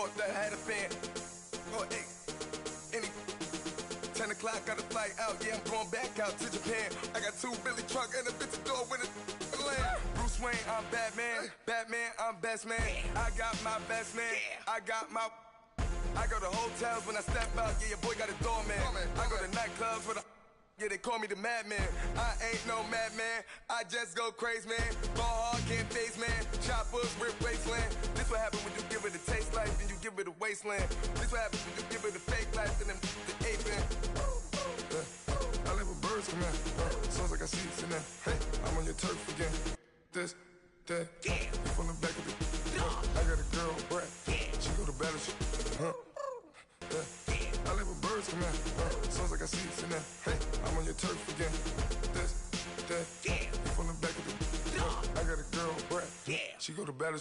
off that had a fan. Oh, hey, any 10 o'clock, got a flight out. Yeah, I'm going back out to Japan. I got 2 Billy truck and a bitch door with a land. Bruce Wayne, I'm Batman. Batman, I'm best man. I got my best man. I go to hotels when I step out. Yeah, your boy got a doorman. I go to nightclubs with a. Yeah, they call me the madman. I ain't no madman. I just go crazy, man. Ball hard, can't face, man. Choppers, rip wasteland. This what happen when you give it a taste life, then you give it a wasteland. This what happens when you give it a fake life, and then the ape man. I live with birds come in. Sounds like I see it in there. Hey, I'm on your turf again. This, that, from the back of the. I got a girl, Brad. She go to battle. I live with birds come in. Sounds like I see it in there. Hey, I'm on your turf again. This, that, from the back of the. I got a girl, Brad. She go to battle.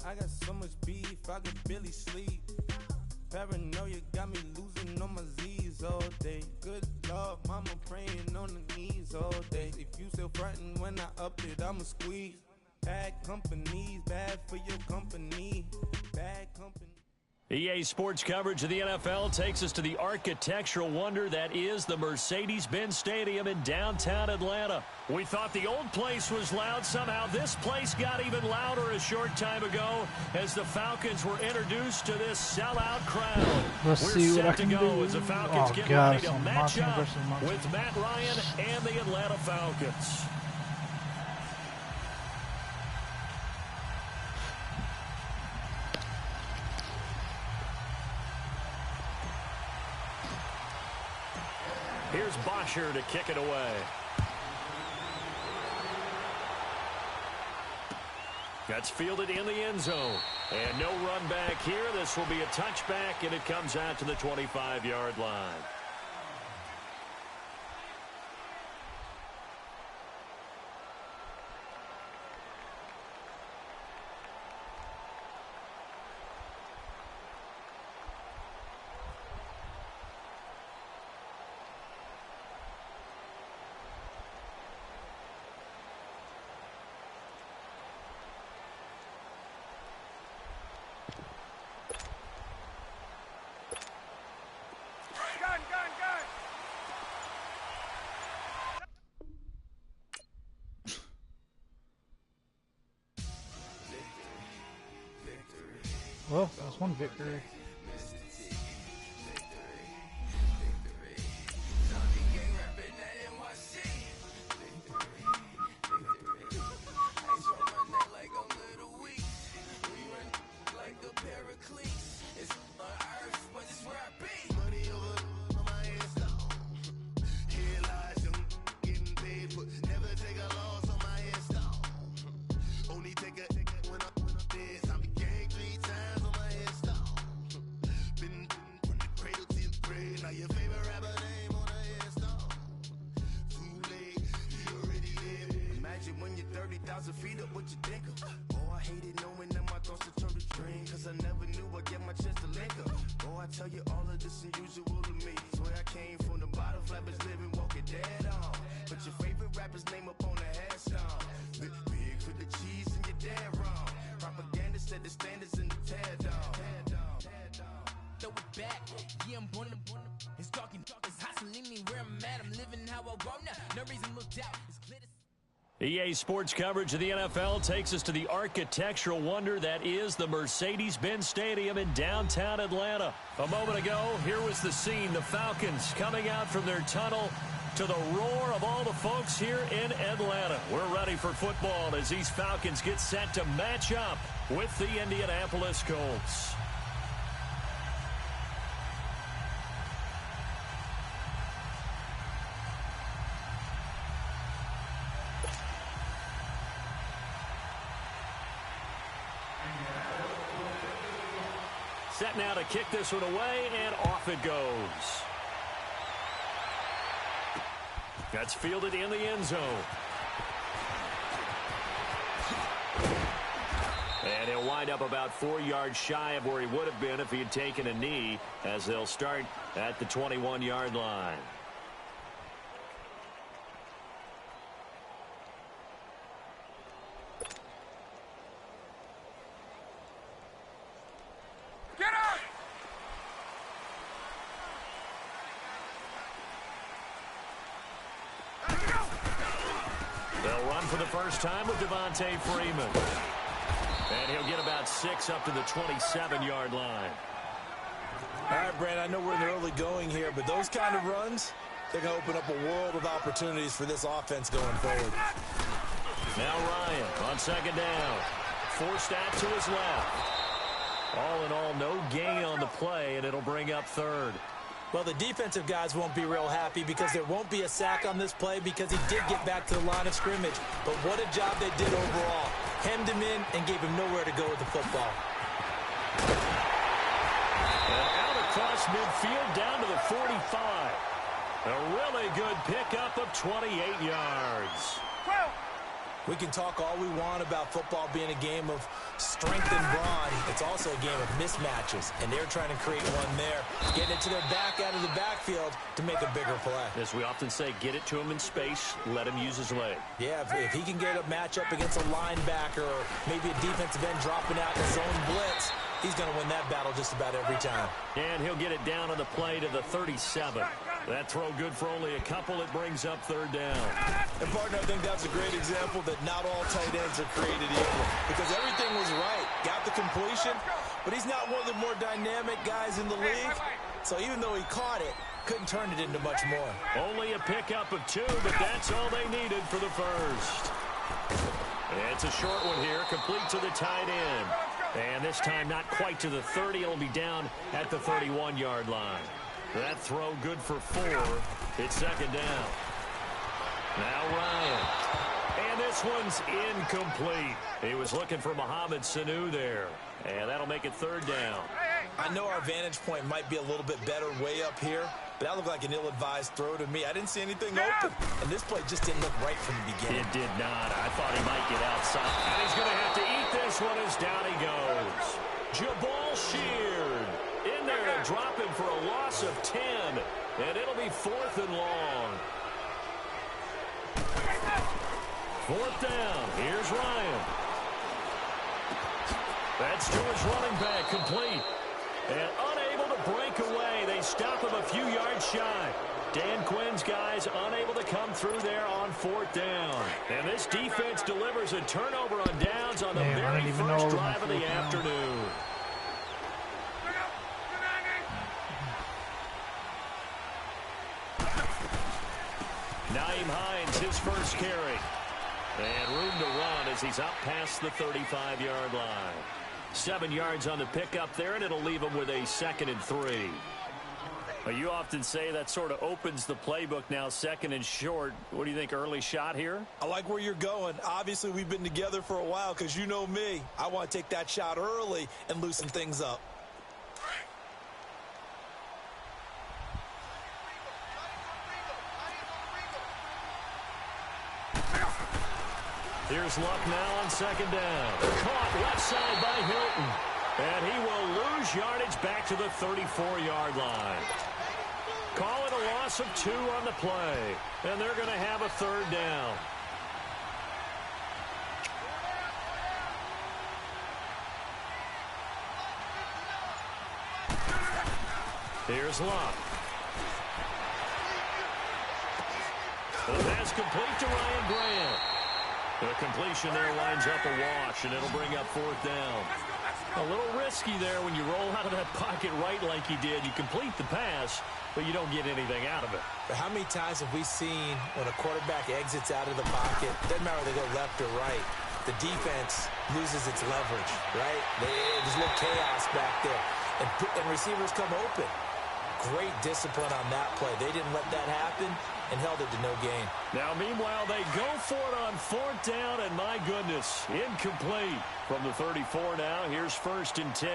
I got so much beef, I could barely sleep. Paranoia got me losing on my Z's all day. Good Lord, mama praying on the knees all day. If you still frontin' when I up it, I'ma squeeze. Bad companies, bad for your company. Bad company. EA Sports coverage of the NFL takes us to the architectural wonder that is the Mercedes-Benz Stadium in downtown Atlanta. We thought the old place was loud. Somehow this place got even louder a short time ago as the Falcons were introduced to this sellout crowd. Let's see what I can do. As the Falcons get ready to match up with Matt Ryan and the Atlanta Falcons. Here's Bosher to kick it away. That's fielded in the end zone. And no run back here. This will be a touchback, and it comes out to the 25-yard line. Well, that's one victory. EA Sports coverage of the NFL takes us to the architectural wonder that is the Mercedes-Benz Stadium in downtown Atlanta. A moment ago, here was the scene. The Falcons coming out from their tunnel to the roar of all the folks here in Atlanta. We're ready for football as these Falcons get set to match up with the Indianapolis Colts. Set now to kick this one away, and off it goes. That's fielded in the end zone. And he'll wind up about 4 yards shy of where he would have been if he had taken a knee, as they'll start at the 21-yard line. They'll run for the first time with Devontae Freeman. And he'll get about 6 up to the 27-yard line. All right, Brand, I know we're in the early going here, but those kind of runs, they're going to open up a world of opportunities for this offense going forward. Now Ryan on second down. Forced out to his left. All in all, no gain on the play, and it'll bring up third. Well, the defensive guys won't be real happy because there won't be a sack on this play because he did get back to the line of scrimmage. But what a job they did overall. Hemmed him in and gave him nowhere to go with the football. And out across midfield down to the 45. A really good pickup of 28 yards. We can talk all we want about football being a game of strength and brawn. It's also a game of mismatches, and they're trying to create one there, getting it to their back out of the backfield to make a bigger play. As we often say, get it to him in space, let him use his leg. Yeah, if he can get a matchup against a linebacker or maybe a defensive end dropping out in a zone blitz, he's going to win that battle just about every time. And he'll get it down on the play to the 37. That throw good for only a couple. It brings up third down. And, partner, I think that's a great example that not all tight ends are created equal because everything was right. Got the completion, but he's not one of the more dynamic guys in the league. So even though he caught it, couldn't turn it into much more. Only a pickup of 2, but that's all they needed for the first. And it's a short one here, complete to the tight end. And this time not quite to the 30. It'll be down at the 31-yard line. That throw good for 4. It's second down. Now Ryan. And this one's incomplete. He was looking for Mohamed Sanu there. And that'll make it third down. I know our vantage point might be a little bit better way up here, but that looked like an ill-advised throw to me. I didn't see anything open, and this play just didn't look right from the beginning. It did not. I thought he might get outside. And he's going to have to eat this one as down he goes. Jabal Sheard in there to drop him for a loss of 10, and it'll be 4th and long. 4th down. Here's Ryan. That's to his running back, complete. And unable to break away. They stop him a few yards shy. Dan Quinn's guys unable to come through there on 4th down. And this defense delivers a turnover on downs on the very first drive of the afternoon. Nyheim Hines, his first carry. And room to run as he's up past the 35-yard line. 7 yards on the pickup there, and it'll leave him with a 2nd and 3. Well, you often say that sort of opens the playbook now, 2nd and short. What do you think, early shot here? I like where you're going. Obviously, we've been together for a while because you know me. I want to take that shot early and loosen things up. Here's Luck now on 2nd down. Caught left side by Hilton. And he will lose yardage back to the 34-yard line. Call it a loss of 2 on the play. And they're going to have a 3rd down. Here's Luck. The pass complete to Ryan Grant. The completion there winds up a wash, and it'll bring up 4th down. A little risky there when you roll out of that pocket right like he did. You complete the pass, but you don't get anything out of it. But how many times have we seen when a quarterback exits out of the pocket, doesn't matter whether they go left or right, the defense loses its leverage, right? There's a little chaos back there, and receivers come open. Great discipline on that play. They didn't let that happen and held it to no gain. Now, meanwhile, they go for it on 4th down, and my goodness, incomplete. From the 34 now, here's 1st and 10.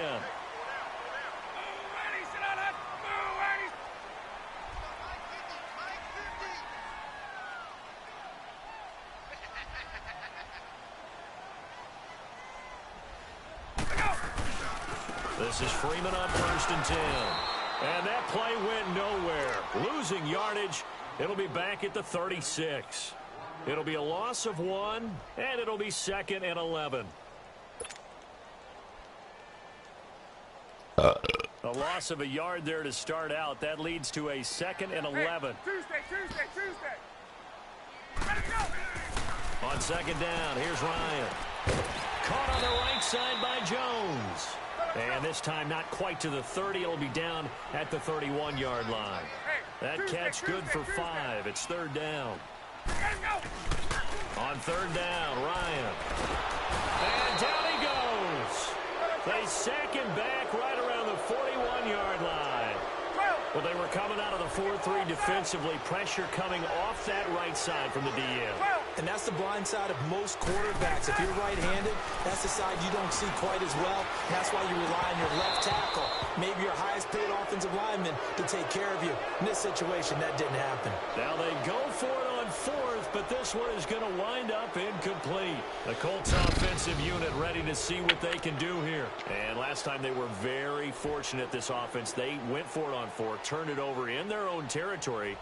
This is Freeman on 1st and 10. And that play went nowhere. Losing yardage. It'll be back at the 36. It'll be a loss of 1, and it'll be 2nd and 11. A loss of a yard there to start out. That leads to a 2nd and 11. Tuesday. Let it go. On 2nd down, here's Ryan. Caught on the right side by Jones. And this time not quite to the 30. It'll be down at the 31-yard line. That catch good for 5. It's 3rd down. On 3rd down, Ryan. And down he goes. They sack him back right around the 41-yard line. Well, they were coming out of the 4-3 defensively. Pressure coming off that right side from the DN. And that's the blind side of most quarterbacks. If you're right-handed, that's the side you don't see quite as well. And that's why you rely on your left tackle, maybe your highest-paid offensive lineman, to take care of you. In this situation, that didn't happen. Now they go for it on 4th, but this one is going to wind up incomplete. The Colts offensive unit ready to see what they can do here. And last time they were very fortunate, this offense. They went for it on 4, turned it over in their own territory,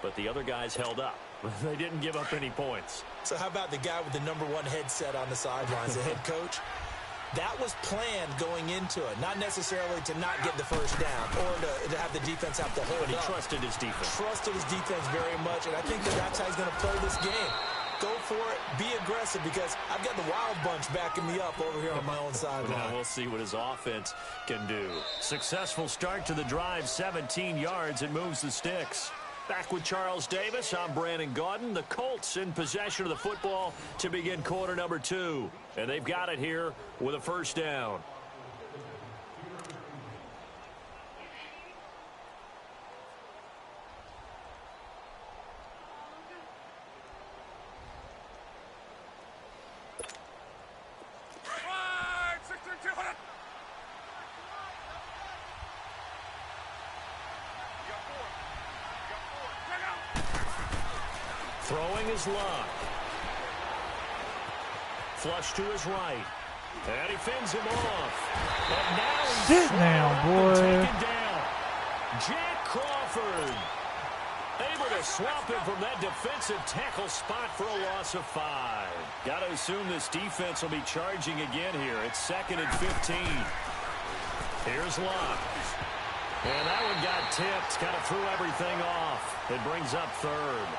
but the other guys held up. They didn't give up any points. So how about the guy with the #1 headset on the sidelines, the head coach? That was planned going into it, not necessarily to not get the first down or to have the defense have to hold up. But he trusted his defense. Trusted his defense very much, and I think that's how he's going to play this game. Go for it, be aggressive, because I've got the wild bunch backing me up over here on my own sideline. Now we'll see what his offense can do. Successful start to the drive, 17 yards. It moves the sticks. Back with Charles Davis, I'm Brandon Gaudin. The Colts in possession of the football to begin quarter number 2. And they've got it here with a first down. Throwing his luck. Flush to his right. And he fends him off. And now he's sit down, boy. Taken down. Jack Crawford able to swamp him from that defensive tackle spot for a loss of 5. Got to assume this defense will be charging again here. It's 2nd and 15. Here's Luck. And that one got tipped. Kind of threw everything off. It brings up 3rd.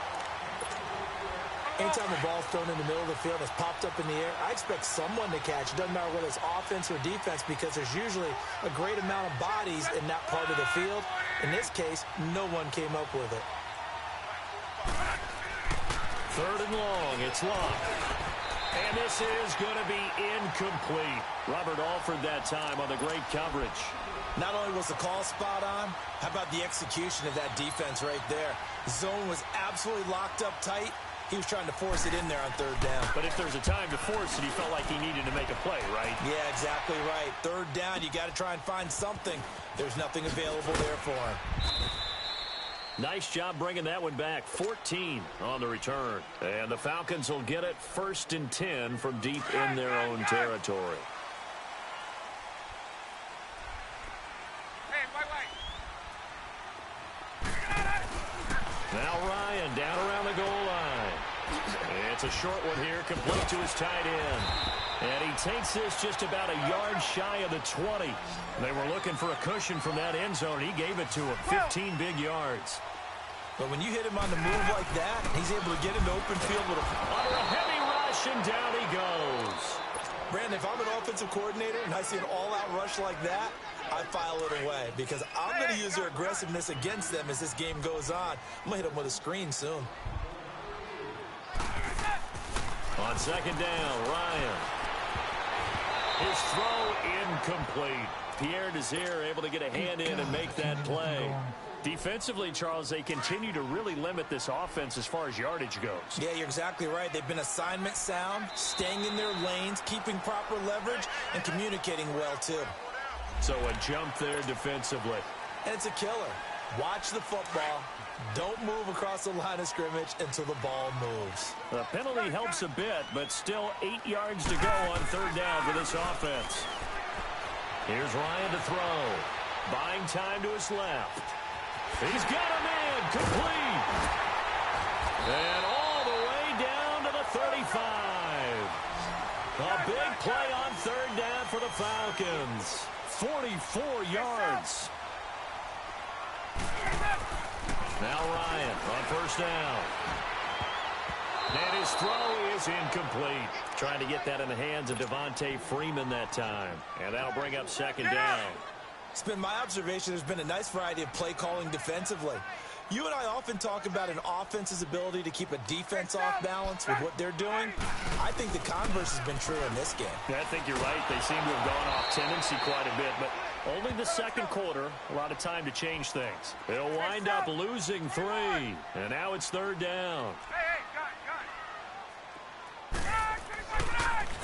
Anytime a ball's thrown in the middle of the field, it's popped up in the air, I expect someone to catch. It doesn't matter whether it's offense or defense, because there's usually a great amount of bodies in that part of the field. In this case, no one came up with it. 3rd and long. It's Luck. And this is going to be incomplete. Robert Alford that time on the great coverage. Not only was the call spot on, how about the execution of that defense right there? The zone was absolutely locked up tight. He was trying to force it in there on 3rd down. But if there's a time to force it, he felt like he needed to make a play, right? Yeah, exactly right. 3rd down, you got to try and find something. There's nothing available there for him. Nice job bringing that one back. 14 on the return. And the Falcons will get it 1st and 10 from deep in their own territory. Now Ryan down around the goal line. It's a short one here, complete to his tight end. And he takes this just about a yard shy of the 20. They were looking for a cushion from that end zone. He gave it to him. 15 big yards. But when you hit him on the move like that, he's able to get into open field with under a heavy rush, and down he goes. Brandon, if I'm an offensive coordinator and I see an all-out rush like that, I file it away, because I'm going to use their aggressiveness against them as this game goes on. I'm going to hit them with a screen soon. On 2nd down, Ryan. His throw incomplete. Pierre Desir able to get a hand in and make that play. Defensively, Charles, they continue to really limit this offense as far as yardage goes. Yeah, you're exactly right. They've been assignment sound, staying in their lanes, keeping proper leverage, and communicating well, too. So a jump there defensively. And it's a killer. Watch the football. Don't move across the line of scrimmage until the ball moves. The penalty helps a bit, but still 8 yards to go on 3rd down for this offense. Here's Ryan to throw. Buying time to his left. He's got a man complete. And all the way down to the 35. A big play on third down for the Falcons. 44 yards. Now Ryan on first down. And his throw is incomplete. Trying to get that in the hands of Devontae Freeman that time. And that'll bring up second down. It's been my observation there's been a nice variety of play calling defensively. You and I often talk about an offense's ability to keep a defense off balance with what they're doing. I think the converse has been true in this game. Yeah, I think you're right. They seem to have gone off tendency quite a bit, but only the second quarter, a lot of time to change things. They'll wind up losing 3, and now it's third down.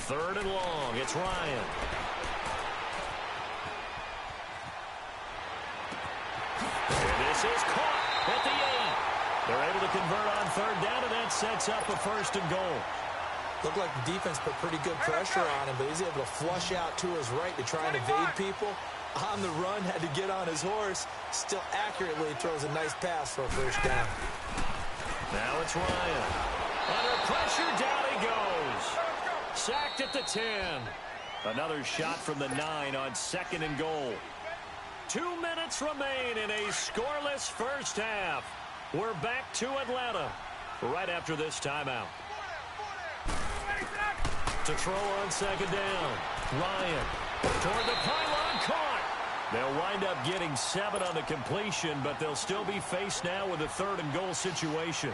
Third and long. It's Ryan. And this is caught at the 8. They're able to convert on third down, and that sets up a first and goal. Looked like the defense put pretty good pressure on him, but he's able to flush out to his right to try and evade people. On the run, had to get on his horse. Still accurately throws a nice pass for a first down. Now it's Ryan. Under pressure, down he goes. Sacked at the 10. Another shot from the 9 on second and goal. 2 minutes remain in a scoreless first half. We're back to Atlanta right after this timeout. To throw on second down. Ryan toward the pylon, caught. They'll wind up getting 7 on the completion, but they'll still be faced now with a third and goal situation.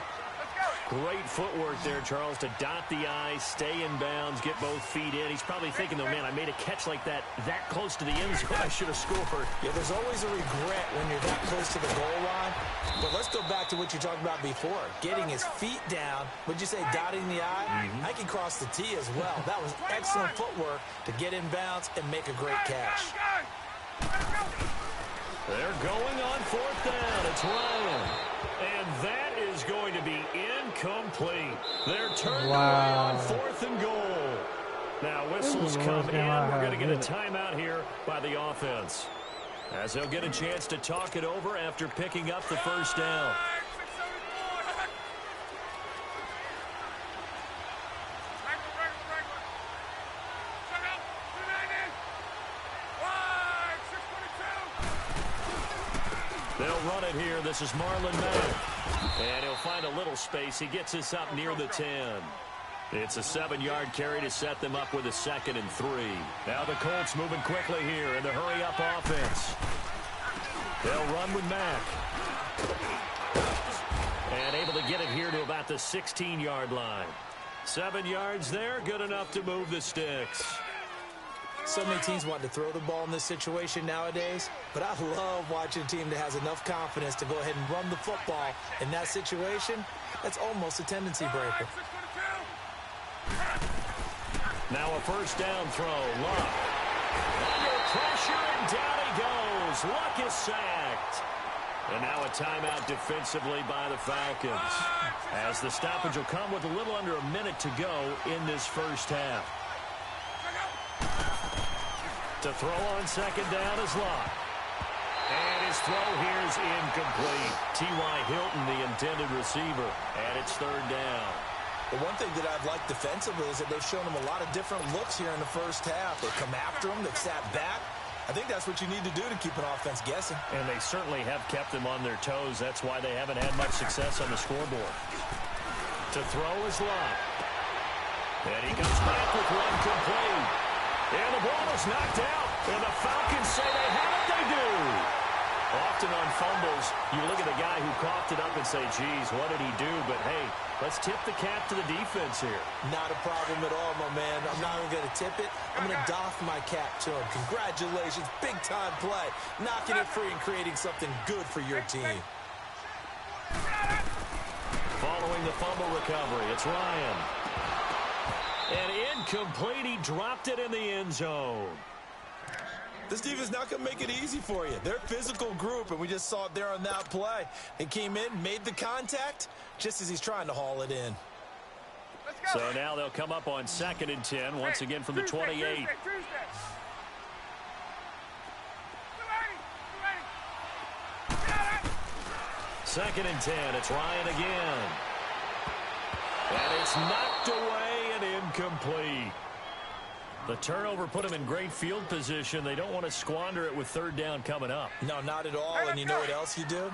Great footwork there, Charles, to dot the I, stay in bounds, get both feet in. He's probably thinking, though, man, I made a catch like that close to the end zone. I should have scored. Yeah, there's always a regret when you're that close to the goal line. But let's go back to what you talked about before. Getting his feet down. Would you say dotting the I? I can cross the T as well. That was excellent footwork to get in bounds and make a great catch. They're going on fourth down. It's Ryan. And that is going to be incomplete. They're turned away on fourth and goal. Now whistles come in. We're going to get a timeout here by the offense, as they'll get a chance to talk it over after picking up the first down. They'll run it here. This is Marlon Mack. And he'll find a little space. He gets us up near the 10. It's a 7-yard carry to set them up with a 2nd and 3. Now the Colts moving quickly here in the hurry-up offense. They'll run with Mack. And able to get it here to about the 16-yard line. 7 yards there, good enough to move the sticks. So many teams want to throw the ball in this situation nowadays, but I love watching a team that has enough confidence to go ahead and run the football in that situation. That's almost a tendency breaker. Now a first down throw. Luck. Under pressure, and down he goes. Luck is sacked. And now a timeout defensively by the Falcons, as the stoppage will come with a little under a minute to go in this first half. To throw on second down is Luck. And his throw here is incomplete. T.Y. Hilton, the intended receiver, and it's third down. The one thing that I've liked defensively is that they've shown him a lot of different looks here in the first half. They've come after him. They've sat back. I think that's what you need to do to keep an offense guessing. And they certainly have kept them on their toes. That's why they haven't had much success on the scoreboard. To throw is Luck. And he comes back with one complete. And the ball is knocked out. And the Falcons say they have it. They do. Often on fumbles, you look at the guy who coughed it up and say, geez, what did he do? But, hey, let's tip the cap to the defense here. Not a problem at all, my man. I'm not even going to tip it. I'm going to doff my cap to him. Congratulations. Big-time play. Knocking it free and creating something good for your team. Following the fumble recovery, it's Ryan. And incomplete. He dropped it in the end zone. This defense not going to make it easy for you. They're a physical group, and we just saw it there on that play. He came in, made the contact, just as he's trying to haul it in. So now they'll come up on 2nd and 10, once again from the 28. 2nd and 10. It's Ryan again. And it's knocked away and incomplete. The turnover put them in great field position. They don't want to squander it with 3rd down coming up. No, not at all. And you know what else you do?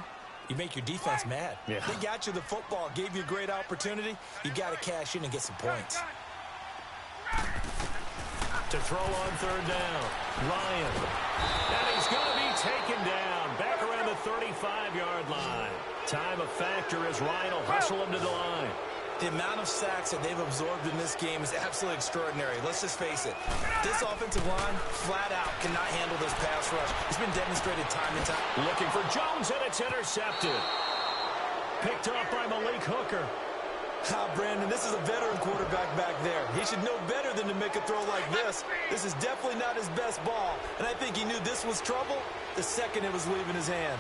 You make your defense mad. Yeah. They got you the football, gave you a great opportunity. You got to cash in and get some points. To throw on 3rd down, Ryan. And he's going to be taken down back around the 35-yard line. Time a factor as Ryan will hustle him to the line. The amount of sacks that they've absorbed in this game is absolutely extraordinary. Let's just face it. This offensive line, flat out, cannot handle this pass rush. It's been demonstrated time and time. Looking for Jones, and it's intercepted. Picked up by Malik Hooker. Brandon, this is a veteran quarterback back there. He should know better than to make a throw like this. This is definitely not his best ball, and I think he knew this was trouble the second it was leaving his hand.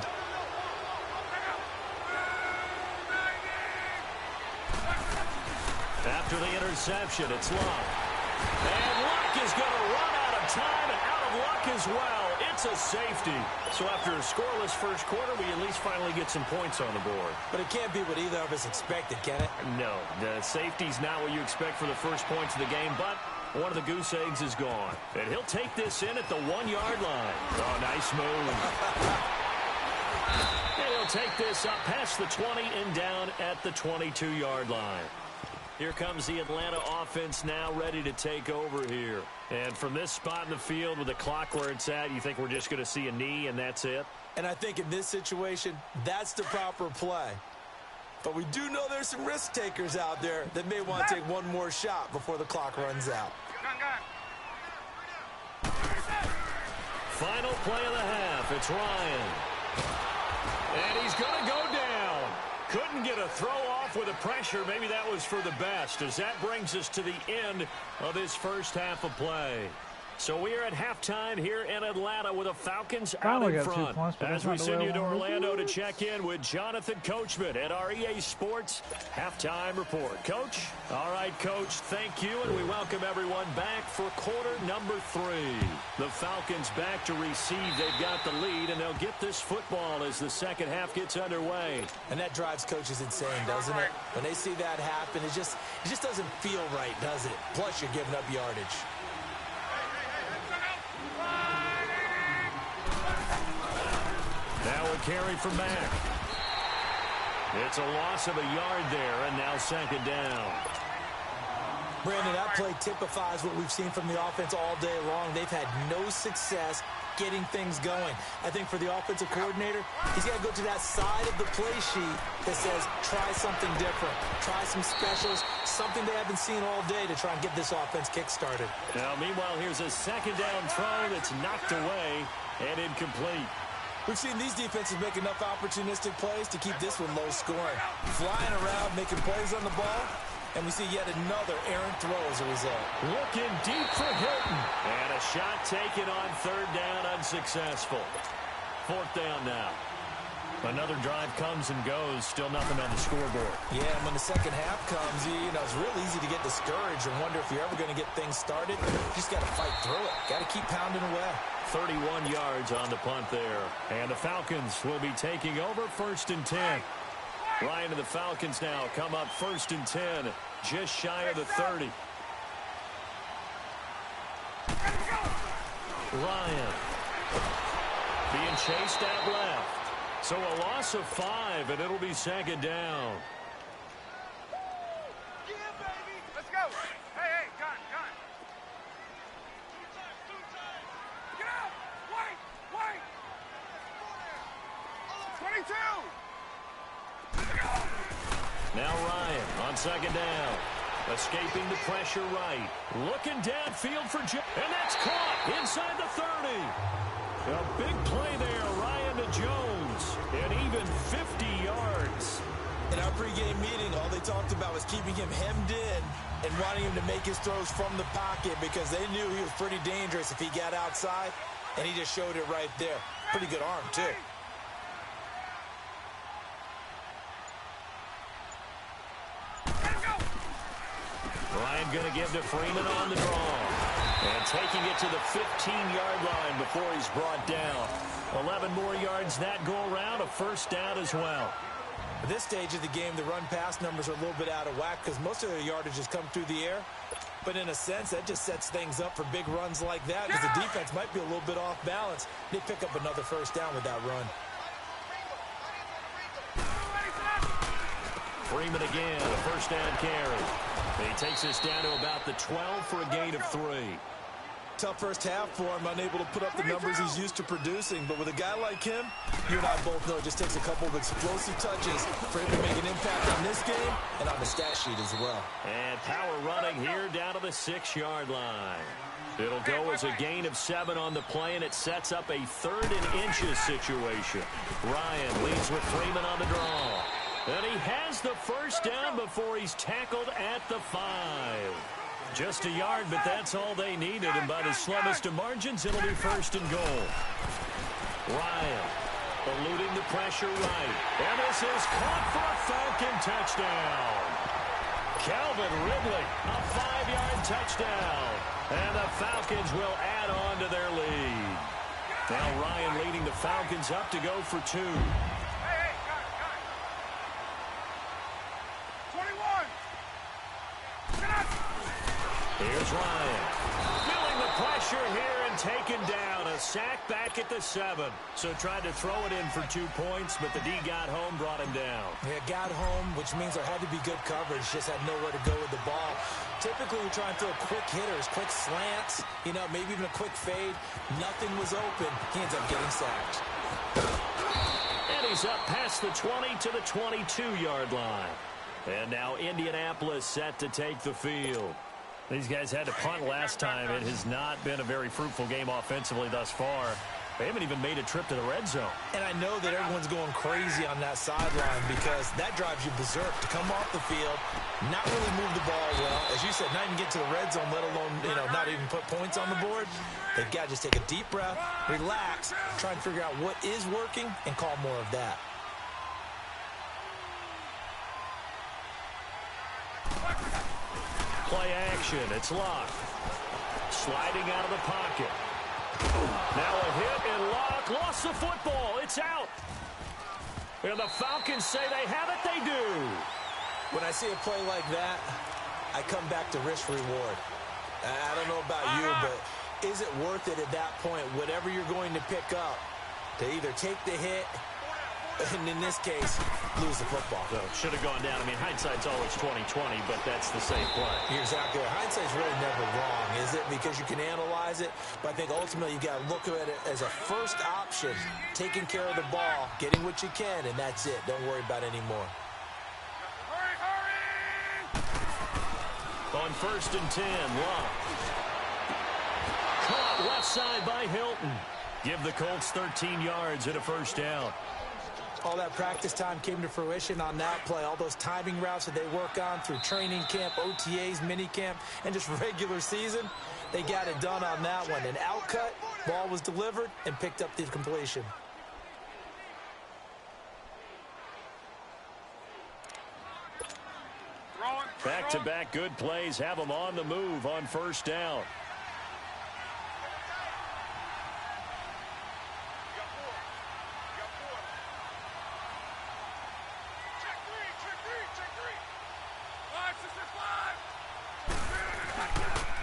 After the interception, it's Luck. And Luck is going to run out of time and out of luck as well. It's a safety. So after a scoreless first quarter, we at least finally get some points on the board. But it can't be what either of us expected, can it? No, the safety's not what you expect for the first points of the game, but one of the goose eggs is gone. And he'll take this in at the 1-yard line. Oh, nice move. And he'll take this up past the 20 and down at the 22-yard line. Here comes the Atlanta offense now ready to take over here. And from this spot in the field with the clock where it's at, you think we're just going to see a knee and that's it? And I think in this situation, that's the proper play. But we do know there's some risk takers out there that may want to take one more shot before the clock runs out. Final play of the half. It's Ryan. And he's going to go down. Couldn't get a throw off with the pressure. Maybe that was for the best, as that brings us to the end of this first half of play. So we are at halftime here in Atlanta with the Falcons out in front. As we send you to Orlando to check in with Jonathan Coachman at our EA Sports Halftime Report. Coach? All right, Coach, thank you, and we welcome everyone back for quarter number 3. The Falcons back to receive. They've got the lead, and they'll get this football as the second half gets underway. And that drives coaches insane, doesn't it? When they see that happen, it just doesn't feel right, does it? Plus, you're giving up yardage. Now a carry from Mack. It's a loss of a yard there, and now second down. Brandon, that play typifies what we've seen from the offense all day long. They've had no success getting things going. I think for the offensive coordinator, he's got to go to that side of the play sheet that says, try something different. Try some specials, something they haven't seen all day to try and get this offense kick-started. Now, meanwhile, here's a second down throw that's knocked away and incomplete. We've seen these defenses make enough opportunistic plays to keep this one low scoring. Flying around, making plays on the ball, and we see yet another errant throw as a result. Looking deep for Hilton. And a shot taken on third down, unsuccessful. Fourth down now. Another drive comes and goes, still nothing on the scoreboard. Yeah, and when the second half comes, it's real easy to get discouraged and wonder if you're ever going to get things started. You just got to fight through it. Got to keep pounding away. 31 yards on the punt there. And the Falcons will be taking over 1st and 10. Ryan and the Falcons now come up 1st and 10, just shy of the 30. Ryan being chased out left. So a loss of 5, and it'll be second down. Yeah, baby. Let's go. Hey, gun. Get out. Wait. 22. Now Ryan on second down. Escaping the pressure right. Looking downfield for Jones. And that's caught inside the 30. A big play there, Ryan to Jones. And even 50 yards. In our pregame meeting, all they talked about was keeping him hemmed in and wanting him to make his throws from the pocket because they knew he was pretty dangerous if he got outside, and he just showed it right there. Pretty good arm, too. Ryan going to give to Freeman on the draw. And taking it to the 15-yard line before he's brought down. 11 more yards that go around, a first down as well. At this stage of the game, the run-pass numbers are a little bit out of whack because most of their yardage has come through the air. But in a sense, that just sets things up for big runs like that because the defense might be a little bit off balance. They pick up another first down with that run. Freeman again, a first down carry. He takes us down to about the 12 for a gain of 3. Tough first half for him, unable to put up the numbers he's used to producing. But with a guy like him, you and I both know it just takes a couple of explosive touches for him to make an impact on this game and on the stat sheet as well. And power running here down to the 6-yard line. It'll go as a gain of 7 on the play, and it sets up a 3rd and inches situation. Ryan leads with Freeman on the draw. And he has the first down before he's tackled at the 5. Just a yard, but that's all they needed. And by the slimmest of margins, it'll be 1st and goal. Ryan eluding the pressure right. And this is caught for a Falcon touchdown. Calvin Ridley, a 5-yard touchdown. And the Falcons will add on to their lead. Now Ryan leading the Falcons up to go for 2. Here's Ryan. Feeling the pressure here and taken down. A sack back at the 7. So tried to throw it in for 2 points, but the D got home, brought him down. Yeah, got home, which means there had to be good coverage. Just had nowhere to go with the ball. Typically, we try and throw quick hitters, quick slants, maybe even a quick fade. Nothing was open. He ends up getting sacked. And he's up past the 20 to the 22-yard line. And now Indianapolis set to take the field. These guys had to punt last time. It has not been a very fruitful game offensively thus far. They haven't even made a trip to the red zone. And I know that everyone's going crazy on that sideline because that drives you berserk to come off the field, not really move the ball well. As you said, not even get to the red zone, let alone, not even put points on the board. They've got to just take a deep breath, relax, try and figure out what is working and call more of that. Play action. It's locked. Sliding out of the pocket. Now a hit and Locke lost the football. It's out. And the Falcons say they have it. They do. When I see a play like that, I come back to risk reward. I don't know about you, but is it worth it at that point, whatever you're going to pick up, to either take the hit and in this case, lose the football? So should have gone down. I mean, hindsight's always 20/20, but that's the same play. You're exactly right. Hindsight's really never wrong, is it? Because you can analyze it, but I think ultimately you got to look at it as a first option, taking care of the ball, getting what you can, and that's it. Don't worry about it anymore. On 1st and 10, Locke. Caught left side by Hilton. Give the Colts 13 yards and a first down. All that practice time came to fruition on that play. All those timing routes that they work on through training camp, OTAs, minicamp, and just regular season, they got it done on that one. An outcut, ball was delivered, and picked up the completion. Back-to-back good plays have them on the move on 1st down.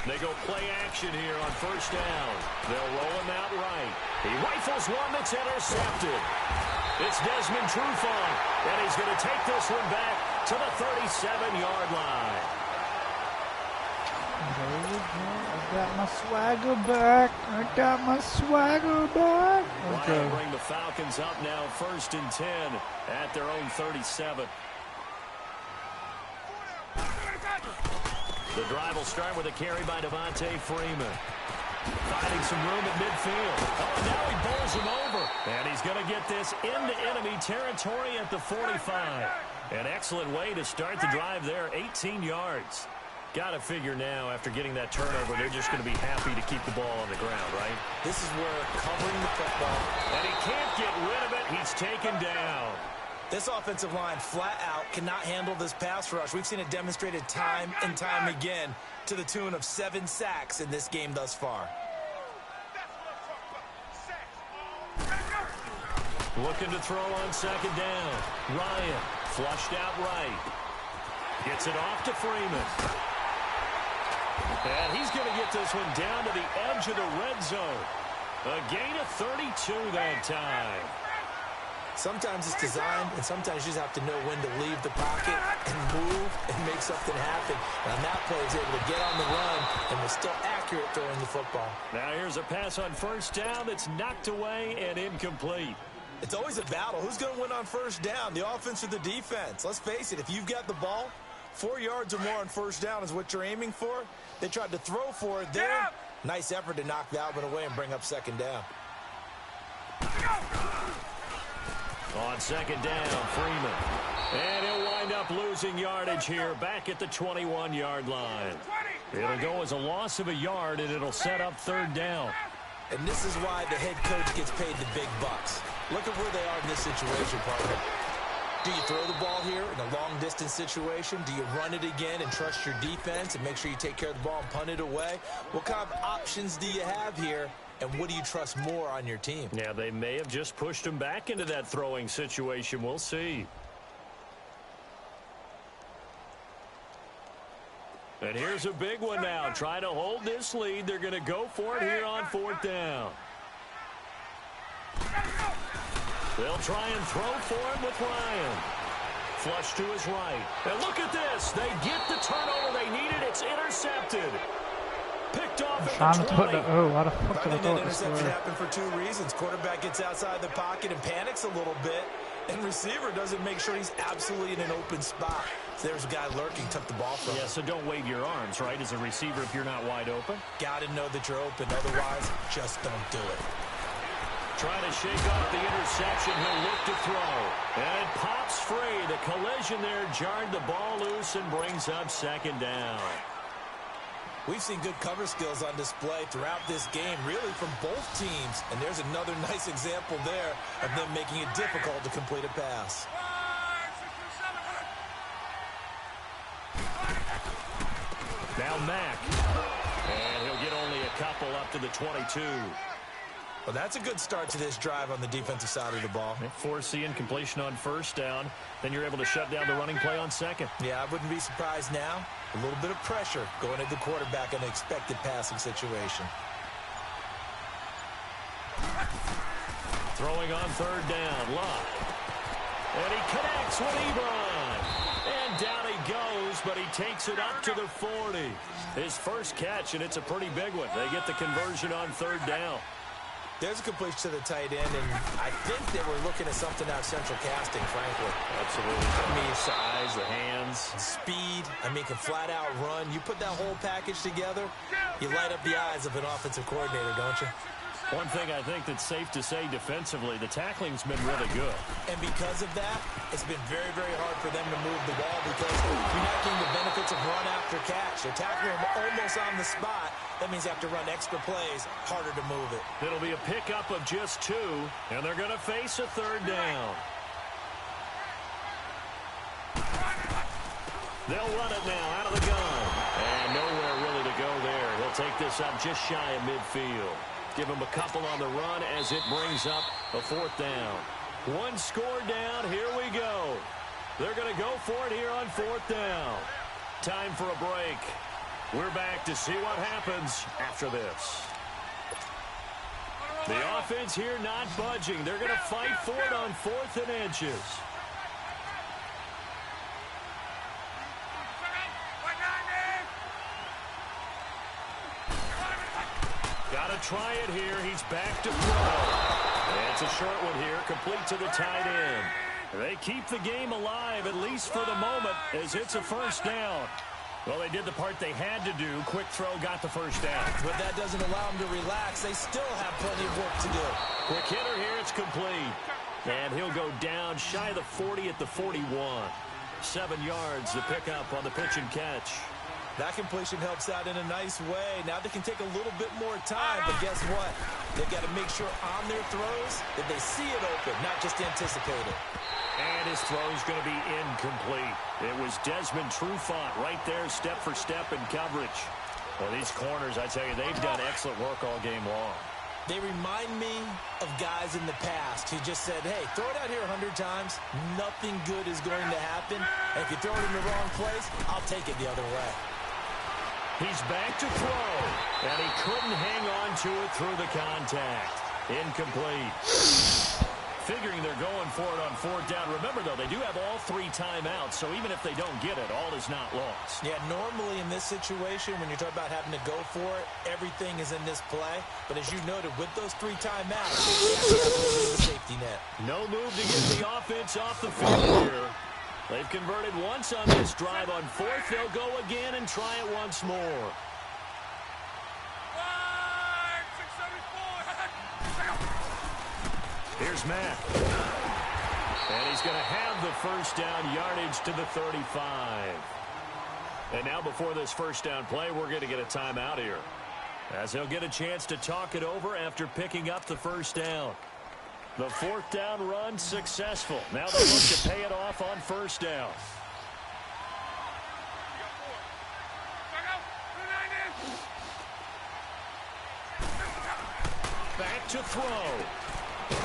They go play action here on 1st down. They'll roll him out right. He rifles one that's intercepted. It's Desmond Trufant, and he's going to take this one back to the 37-yard line. There we go. I got my swagger back. I got my swagger back. Okay. Ryan bring the Falcons up now 1st and 10 at their own 37. The drive will start with a carry by Devontae Freeman. Finding some room at midfield. Oh, and now he bowls him over. And he's going to get this into enemy territory at the 45. An excellent way to start the drive there, 18 yards. Got to figure now, after getting that turnover, they're just going to be happy to keep the ball on the ground, right? This is where covering the football. And he can't get rid of it. He's taken down. This offensive line, flat out, cannot handle this pass rush. We've seen it demonstrated time and time again to the tune of 7 sacks in this game thus far. Looking to throw on 2nd down. Ryan Flushed out right. Gets it off to Freeman. And he's going to get this one down to the edge of the red zone. A gain of 32 that time. Sometimes it's designed, and sometimes you just have to know when to leave the pocket and move and make something happen. And on that play, he was able to get on the run and was still accurate throwing the football. Now here's a pass on first down that's knocked away and incomplete. It's always a battle. Who's going to win on first down, the offense or the defense? Let's face it, if you've got the ball, 4 yards or more on first down is what you're aiming for. They tried to throw for it there. Nice effort to knock that one away and bring up second down. On second down, Freeman. And he'll wind up losing yardage here back at the 21-yard line. It'll go as a loss of a yard, and it'll set up third down. And this is why the head coach gets paid the big bucks. Look at where they are in this situation, partner. Do you throw the ball here in a long-distance situation? Do you run it again and trust your defense and make sure you take care of the ball and punt it away? What kind of options do you have here, and what do you trust more on your team? Yeah, they may have just pushed him back into that throwing situation. We'll see. And here's a big one now. Trying to hold this lead. They're going to go for it here on fourth down. They'll try and throw for him with Ryan. Flush to his right. And look at this. They get the turnover they needed. It's intercepted. Picked off at the 20. Why the fuck did I That thought this interception was? happened for two reasons. Quarterback gets outside the pocket and panics a little bit, and receiver doesn't make sure he's absolutely in an open spot. So there's a guy lurking, took the ball from him. Yeah, so don't wave your arms, right, as a receiver if you're not wide open. Got to know that you're open. Otherwise, just don't do it. Trying to shake off the interception. He'll look to throw. And it pops free. The collision there jarred the ball loose and brings up second down. We've seen good cover skills on display throughout this game, really from both teams. And there's another nice example there of them making it difficult to complete a pass. Now Mack. And he'll get only a couple up to the 22. Well, that's a good start to this drive on the defensive side of the ball. They force the incompletion on first down. Then you're able to shut down the running play on second. Yeah, I wouldn't be surprised now. A little bit of pressure going at the quarterback in an expected passing situation. Throwing on third down, Luck. And he connects with Ebron. And down he goes, but he takes it up to the 40. His first catch, and it's a pretty big one. They get the conversion on third down. There's a completion to the tight end, and I think they were looking at something out of central casting, frankly. Absolutely. I mean, size, the hands. Speed, I mean, can flat out run. You put that whole package together, you light up the eyes of an offensive coordinator, don't you? One thing I think that's safe to say defensively, the tackling's been really good. And because of that, it's been very, very hard for them to move the ball because you're not getting the benefits of run after catch. They're tackling them almost on the spot. That means you have to run extra plays, harder to move it. It'll be a pickup of just 2, and they're going to face a third down. They'll run it now out of the gun. And nowhere really to go there. He'll take this up just shy of midfield. Give him a couple on the run as it brings up a fourth down. One score down. Here we go. They're going to go for it here on fourth down. Time for a break. We're back to see what happens after this. The offense here not budging. They're going to fight for it on 4th and inches. Got to try it here. He's back to throw. And it's a short one here, complete to the tight end. They keep the game alive, at least for the moment, as it's a first down. Well, they did the part they had to do. Quick throw got the first down. But that doesn't allow them to relax. They still have plenty of work to do. Quick hitter here. It's complete. And he'll go down shy of the 40 at the 41. 7 yards, the pickup on the pitch and catch. That completion helps out in a nice way. Now they can take a little bit more time, but guess what? They've got to make sure on their throws that they see it open, not just anticipate it. And his throw is going to be incomplete. It was Desmond Trufant right there, step for step in coverage. Well, these corners, I tell you, they've done excellent work all game long. They remind me of guys in the past who just said, hey, throw it out here 100 times, nothing good is going to happen. And if you throw it in the wrong place, I'll take it the other way. He's back to throw, and he couldn't hang on to it through the contact. Incomplete. Figuring they're going for it on 4th down. Remember, though, they do have all 3 timeouts, so even if they don't get it, all is not lost. Yeah, normally in this situation, when you're talking about having to go for it, everything is in this play. But as you noted, with those 3 timeouts, they have to have a little bit of a safety net. No move to get the offense off the field here. They've converted once on this drive. On 4th, they'll go again and try it once more. Here's Mack. And he's going to have the first down, yardage to the 35. And now before this first down play, we're going to get a timeout here, as he'll get a chance to talk it over after picking up the first down. The 4th down run successful. Now they look to pay it off on 1st down. Back to throw.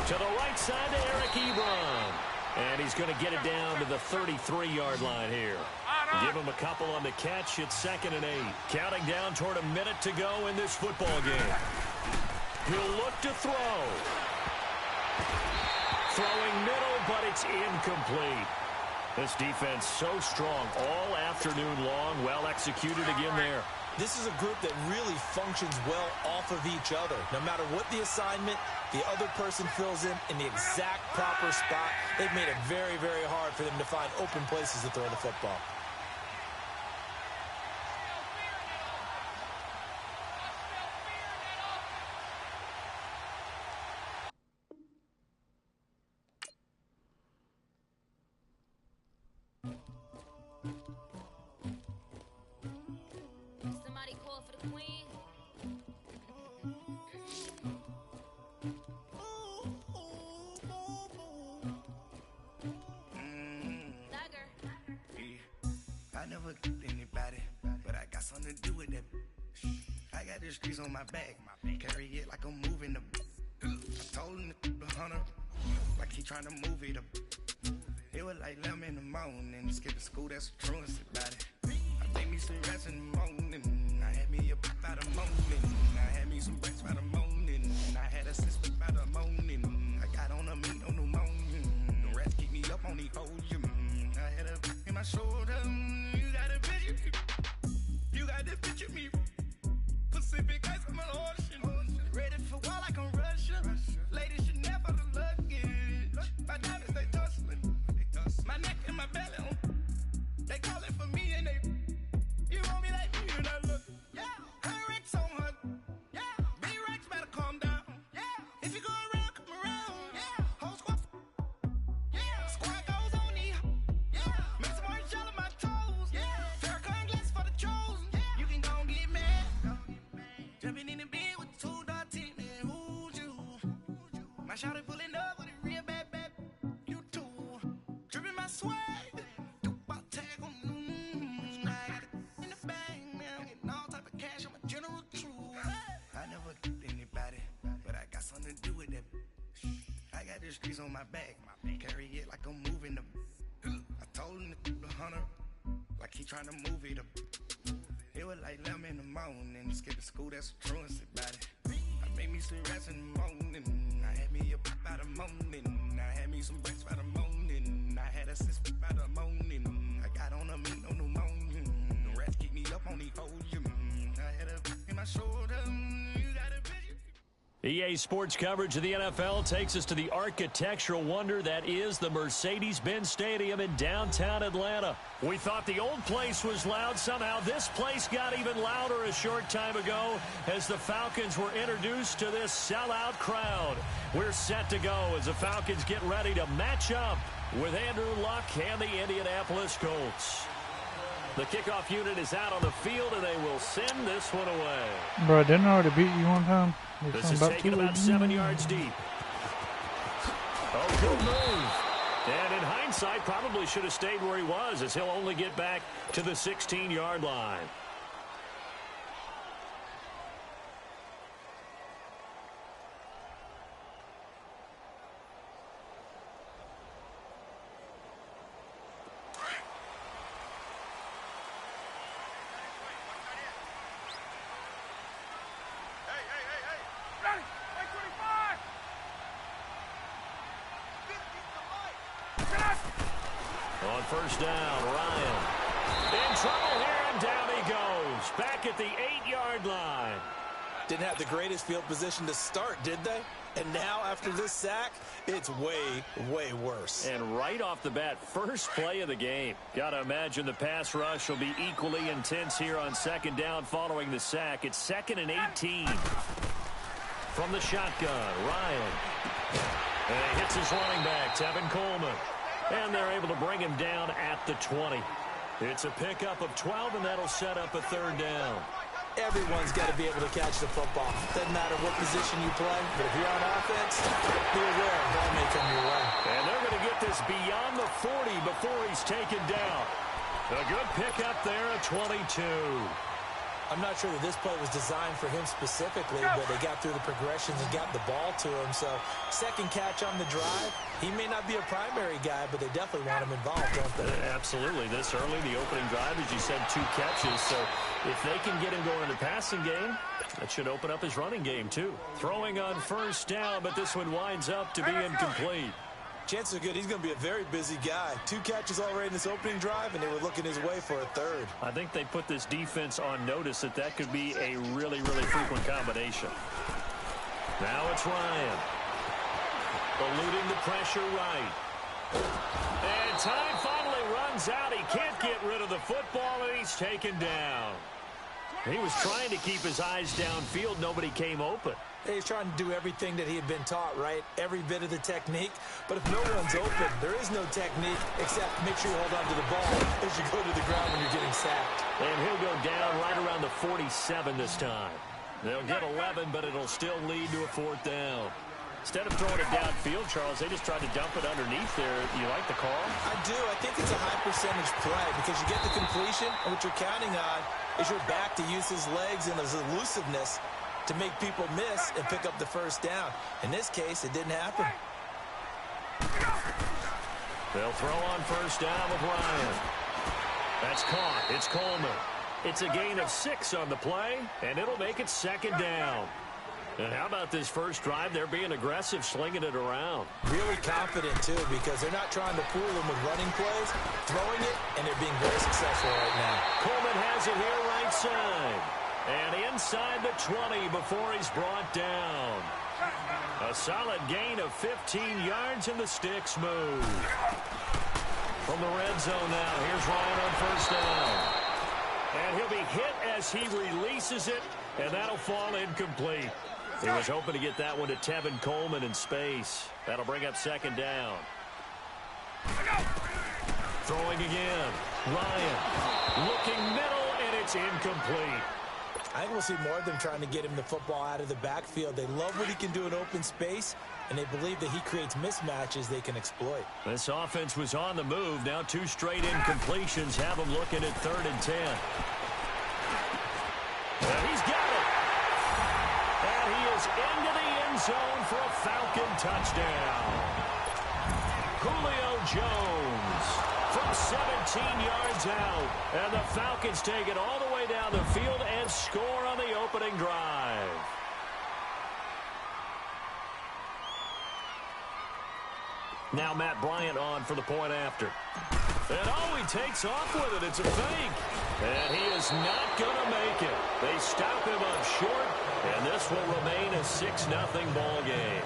To the right side to Eric Ebron. And he's going to get it down to the 33-yard line here. Give him a couple on the catch. It's 2nd and 8. Counting down toward a minute to go in this football game. He'll look to throw. Throwing middle, but it's incomplete. This defense so strong all afternoon long. Well executed again there. This is a group that really functions well off of each other. No matter what the assignment, the other person fills in the exact proper spot. They've made it very, very hard for them to find open places to throw the football. Streets on my back, carry it like I'm moving the. I told him the hunter, like he trying to move it up. It was like 11 in the morning, skip to school, that's the truest about it. I made me some rest in the morning, I had me a bit by the morning, I had me some breaks by the morning, I had a sister by the morning, I got on a meat on the morning, the rest keep me up on the ocean, I had a in my shoulder, you got a picture, you got the picture me. Pacific ice from an ocean. Ready for war like I'm Russian. Ladies should never the luggage. My diamonds, they tussling. My neck and my belly. They calling for me and they. You want me like me and I look. Yeah. Her Rex on her. Yeah. B-Rex better calm down. Yeah. If you go around, come around. Yeah. Whole squad. Yeah. Squad goes on the. Yeah. Make some orange gel on my toes. Yeah. Farrakhan glass for the chosen. Yeah. You can go and get mad. Jumping in the bed with 2 dark teeth, man, who's you? My shawty pulling up with a real bad, you too. Dripping my swag, do about tag on, I got it in the bag, man, I'm getting all type of cash, I'm a general true. I never did anybody, but I got something to do with that. I got the streets on my back, carry it like I'm moving the. I told him the hunter, like he trying to move it up. It was like 11 in the morning, skip to school, that's the truest about it. I made me some rest in the morning, I had me a bit by the morning, I had me some breaks by the morning, I had a sister by the morning, I got on a meat on the morning, the rest keep me up on the ocean, I had a in my shoulder, you got a picture. EA Sports coverage of the NFL takes us to the architectural wonder that is the Mercedes-Benz Stadium in downtown Atlanta. We thought the old place was loud. Somehow this place got even louder a short time ago as the Falcons were introduced to this sellout crowd. We're set to go as the Falcons get ready to match up with Andrew Luck and the Indianapolis Colts. The kickoff unit is out on the field, and they will send this one away. Bro, didn't I already beat you one time? This is taken about 7 yards deep. Oh, good move. And in hindsight, probably should have stayed where he was, as he'll only get back to the 16-yard line. On first down, Ryan. In trouble here, and down he goes. Back at the 8-yard line. Didn't have the greatest field position to start, did they? And now, after this sack, it's way, way worse. And right off the bat, first play of the game. Got to imagine the pass rush will be equally intense here on second down following the sack. It's 2nd and 18. From the shotgun, Ryan. And he hits his running back, Tevin Coleman. And they're able to bring him down at the 20. It's a pickup of 12, and that'll set up a third down. Everyone's got to be able to catch the football. Doesn't matter what position you play, but if you're on offense, be aware the ball may come your way. And they're going to get this beyond the 40 before he's taken down. A good pickup there at 22. I'm not sure that this play was designed for him specifically, but they got through the progressions and got the ball to him. So, second catch on the drive. He may not be a primary guy, but they definitely want him involved, don't they? Absolutely. This early, the opening drive, as you said, 2 catches. So, if they can get him going in the passing game, that should open up his running game, too. Throwing on first down, but this one winds up to be incomplete. Chances are good he's going to be a very busy guy. 2 catches already in this opening drive, and they were looking his way for a third. I think they put this defense on notice that could be a really, really frequent combination. Now it's Ryan. Eluding the pressure right. And time finally runs out. He can't get rid of the football, and he's taken down. He was trying to keep his eyes downfield. Nobody came open. He's trying to do everything that he had been taught, right? Every bit of the technique. But if no one's open, there is no technique except make sure you hold on to the ball as you go to the ground when you're getting sacked. And he'll go down right around the 47 this time. They'll get 11, but it'll still lead to a 4th down. Instead of throwing it downfield, Charles, they just tried to dump it underneath there. You like the call? I do. I think it's a high percentage play because you get the completion, and what you're counting on is your back to use his legs and his elusiveness to make people miss and pick up the first down. In this case, it didn't happen. They'll throw on first down with Ryan. That's caught. It's Coleman. It's a gain of 6 on the play, and it'll make it 2nd down. And how about this first drive? They're being aggressive, slinging it around. Really confident, too, because they're not trying to fool them with running plays, throwing it, and they're being very successful right now. Coleman has it here right side. And inside the 20 before he's brought down. A solid gain of 15 yards, and the sticks move. From the red zone now, here's Ryan on first down. And he'll be hit as he releases it, and that'll fall incomplete. He was hoping to get that one to Tevin Coleman in space. That'll bring up 2nd down. Throwing again. Ryan looking middle, and it's incomplete. I think we'll see more of them trying to get him the football out of the backfield. They love what he can do in open space, and they believe that he creates mismatches they can exploit. This offense was on the move. Now 2 straight incompletions have them looking at 3rd and 10. And he's got it. And he is into the end zone for a Falcon touchdown. Julio Jones from 17 yards out. And the Falcons take it all the way down the field and score on the opening drive. Now Matt Bryant on for the point after. And he takes off with it. It's a fake. And he is not going to make it. They stop him up short, and this will remain a 6-0 ball game.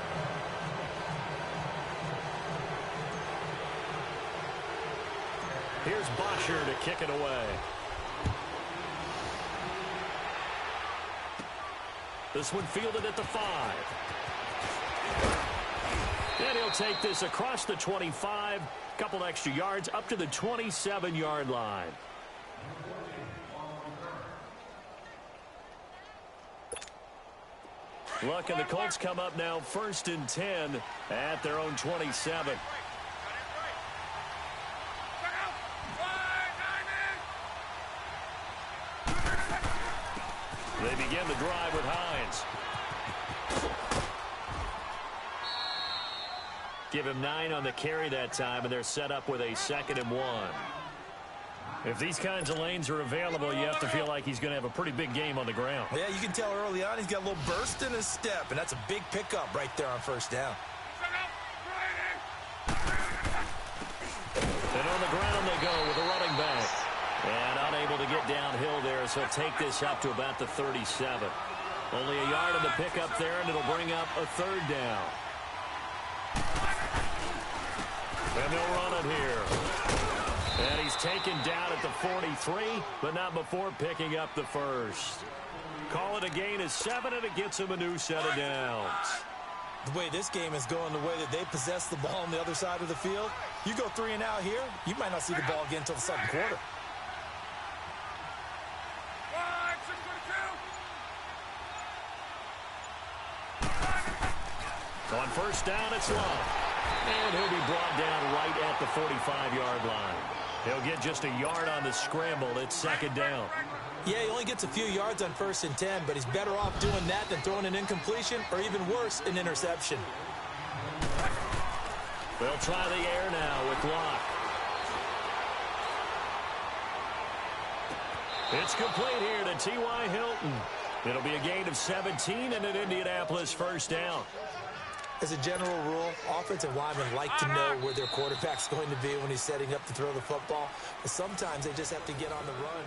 Here's Bosher to kick it away. This one fielded at the 5. And he'll take this across the 25, couple extra yards, up to the 27-yard line. Look, and the Colts come up now 1st and 10 at their own 27. They begin the drive with Hines. Give him 9 on the carry that time, and they're set up with a 2nd and 1. If these kinds of lanes are available, you have to feel like he's going to have a pretty big game on the ground. Yeah, you can tell early on he's got a little burst in his step, and that's a big pickup right there on first down. And on the ground downhill there, so he'll take this up to about the 37. Only a yard on the pickup there, and it'll bring up a third down. And they'll run it here. And he's taken down at the 43, but not before picking up the first. Call it a gain of 7, and it gets him a new set of downs. The way this game is going, the way that they possess the ball on the other side of the field, you go 3 and out here, you might not see the ball again until the second quarter. On first down, it's Love. And he'll be brought down right at the 45-yard line. He'll get just a yard on the scramble. It's second down. Yeah, he only gets a few yards on 1st and 10, but he's better off doing that than throwing an incompletion or even worse, an interception. They'll try the air now with Locke. It's complete here to T.Y. Hilton. It'll be a gain of 17 and an Indianapolis first down. As a general rule, offensive linemen like to know where their quarterback's going to be when he's setting up to throw the football. But sometimes they just have to get on the run,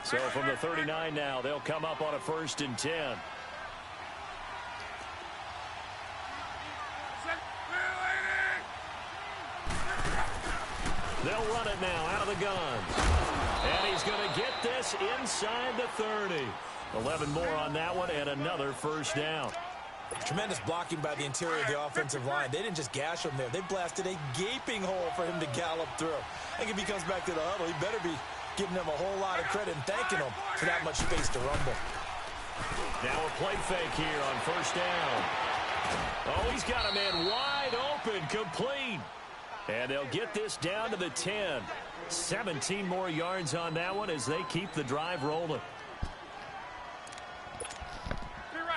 So from the 39 now, they'll come up on a 1st and 10. They'll run it now out of the guns. And he's going to get this inside the 30. 11 more on that one and another first down. Tremendous blocking by the interior of the offensive line. They didn't just gash him there. They blasted a gaping hole for him to gallop through. I think if he comes back to the huddle, he better be giving them a whole lot of credit and thanking them for that much space to rumble. Now a play fake here on first down. Oh, he's got a man wide open, complete. And they'll get this down to the 10. 17 more yards on that one as they keep the drive rolling.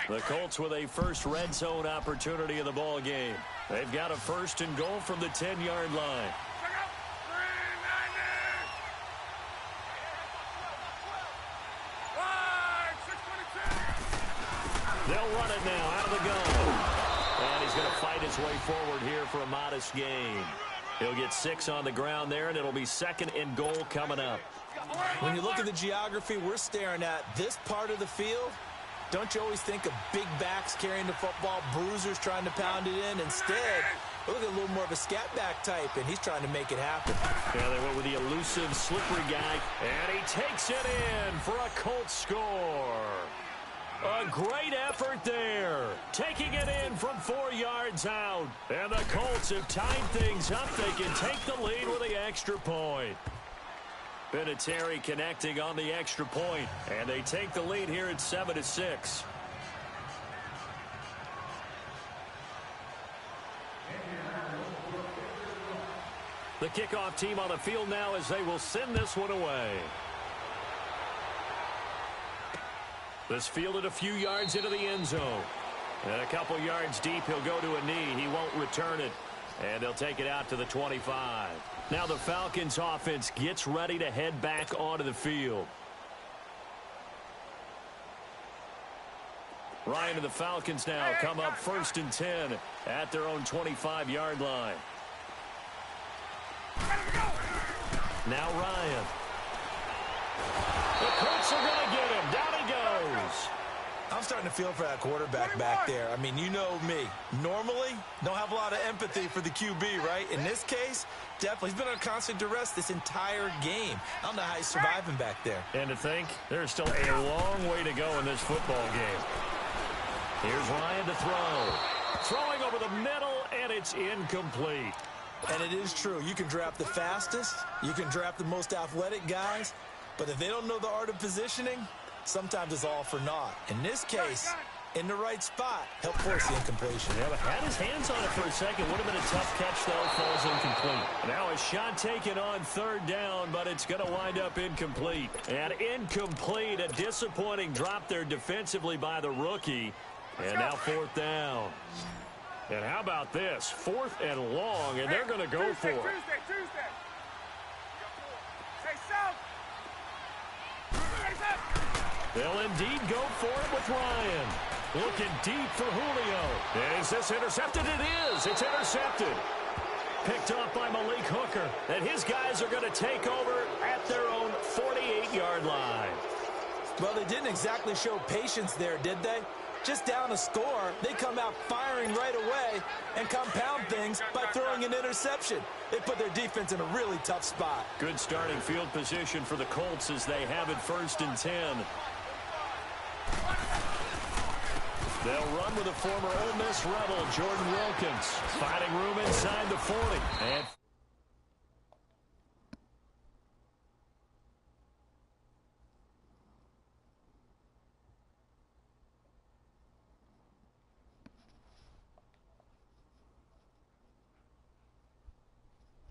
The Colts with a first red zone opportunity in the ball game. They've got a 1st and goal from the 10-yard line. They'll run it now out of the gun. And he's going to fight his way forward here for a modest gain. He'll get 6 on the ground there, and it'll be 2nd and goal coming up. When you look at the geography we're staring at, this part of the field, don't you always think of big backs carrying the football, bruisers trying to pound it in? Instead, look at a little more of a scat back type, and he's trying to make it happen. Yeah, they went with the elusive, slippery guy, and he takes it in for a Colts score. A great effort there. Taking it in from 4 yards out. And the Colts have tied things up. They can take the lead with the extra point. Vinatieri connecting on the extra point. And they take the lead here at 7-6. The kickoff team on the field now as they will send this one away. This fielded a few yards into the end zone. And a couple yards deep, he'll go to a knee. He won't return it. And they'll take it out to the 25. Now the Falcons offense gets ready to head back onto the field. Ryan and the Falcons now come up 1st and 10 at their own 25-yard line. Now Ryan. The Colts are going to get him. Down he goes. I'm starting to feel for that quarterback back there. I mean, you know me. Normally, don't have a lot of empathy for the QB, right? In this case, definitely. He's been on constant duress this entire game. I don't know how he's surviving back there. And to think, there's still a long way to go in this football game. Here's Ryan to throw. Throwing over the middle, and it's incomplete. And it is true. You can draft the fastest. You can draft the most athletic guys. But if they don't know the art of positioning, sometimes it's all for naught. In this case, in the right spot, help force the incompletion. Yeah, but had his hands on it for a second. Would have been a tough catch, though. Falls incomplete. Now a shot taken on 3rd down, but it's going to wind up incomplete. And incomplete, a disappointing drop there defensively by the rookie. And now 4th down. And how about this? 4th and long, and they're going to go for it. Tuesday. Say south. They'll indeed go for it with Ryan. Looking deep for Julio. Is this intercepted? It is. It's intercepted. Picked off by Malik Hooker. And his guys are going to take over at their own 48-yard line. Well, they didn't exactly show patience there, did they? Just down a score, they come out firing right away and compound things by throwing an interception. They put their defense in a really tough spot. Good starting field position for the Colts as they have it 1st and 10. They'll run with a former Ole Miss Rebel, Jordan Wilkins. Finding room inside the 40. And